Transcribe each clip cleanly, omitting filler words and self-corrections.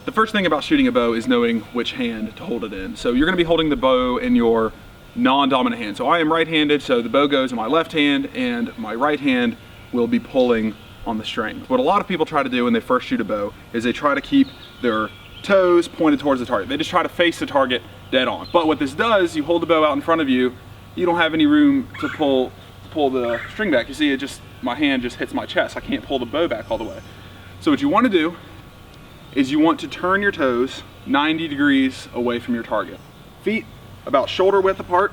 The first thing about shooting a bow is knowing which hand to hold it in. So you're gonna be holding the bow in your non-dominant hand. So I am right-handed, so the bow goes in my left hand and my right hand will be pulling on the string. What a lot of people try to do when they first shoot a bow is they try to keep their toes pointed towards the target. They just try to face the target dead on. But what this does, you hold the bow out in front of you, you don't have any room to pull the string back. You see, my hand just hits my chest. I can't pull the bow back all the way. So what you want to do is you want to turn your toes 90 degrees away from your target. Feet about shoulder width apart,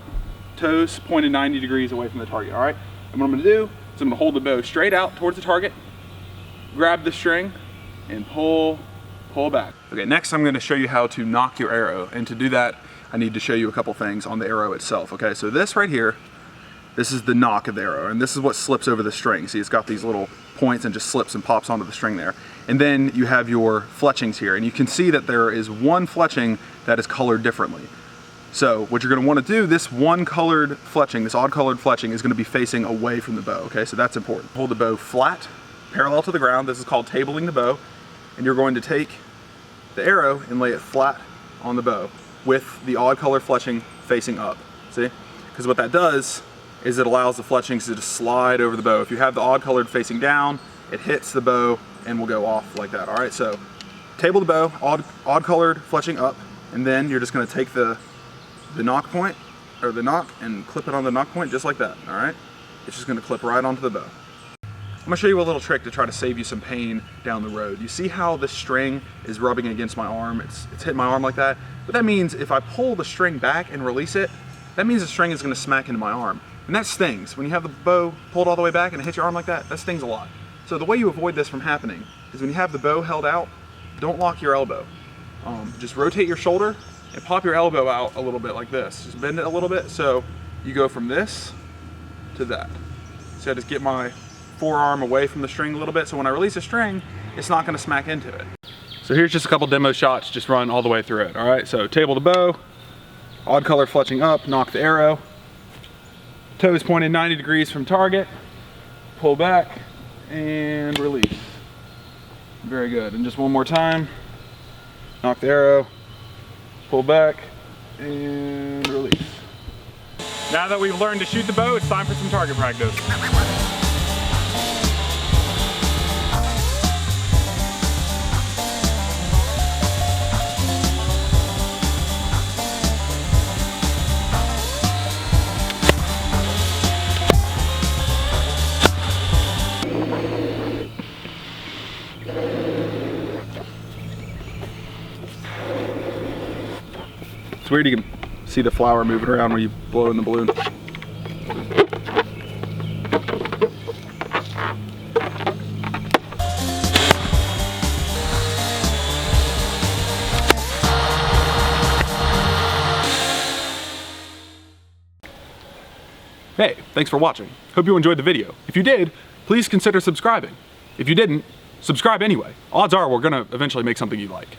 toes pointed 90 degrees away from the target, all right? And what I'm gonna do is I'm gonna hold the bow straight out towards the target, grab the string, and pull back. Okay, next I'm gonna show you how to nock your arrow. And to do that, I need to show you a couple things on the arrow itself, okay? So this right here, this is the nock of the arrow, and this is what slips over the string. See, it's got these little points and just slips and pops onto the string there. And then you have your fletchings here, and you can see that there is one fletching that is colored differently. So what you're gonna wanna do, this one colored fletching, this odd colored fletching is gonna be facing away from the bow, okay? So that's important. Hold the bow flat, parallel to the ground. This is called tabling the bow. And you're going to take the arrow and lay it flat on the bow with the odd color fletching facing up, see? Because what that does is it allows the fletchings to just slide over the bow. If you have the odd colored facing down, it hits the bow and will go off like that, all right? So table the bow, odd colored fletching up, and then you're just gonna take the nock point, or the nock, and clip it on the nock point just like that, all right? It's just gonna clip right onto the bow. I'm gonna show you a little trick to try to save you some pain down the road. You see how the string is rubbing against my arm? It's hitting my arm like that. But that means if I pull the string back and release it, that means the string is gonna smack into my arm. And that stings. When you have the bow pulled all the way back and it hits your arm like that stings a lot. So the way you avoid this from happening is when you have the bow held out, don't lock your elbow. Just rotate your shoulder and pop your elbow out a little bit like this. Just bend it a little bit so you go from this to that. So I just get my forearm away from the string a little bit, so when I release the string, it's not gonna smack into it. So here's just a couple demo shots, just run all the way through it, all right? So table the bow, odd color fletching up, nock the arrow, toes pointed 90 degrees from target, pull back, and release. Very good, and just one more time, nock the arrow, pull back, and release. Now that we've learned to shoot the bow, it's time for some target practice. It's weird, you can see the flower moving around when you blow in the balloon. Hey, thanks for watching. Hope you enjoyed the video. If you did, please consider subscribing. If you didn't, subscribe anyway. Odds are we're gonna eventually make something you like.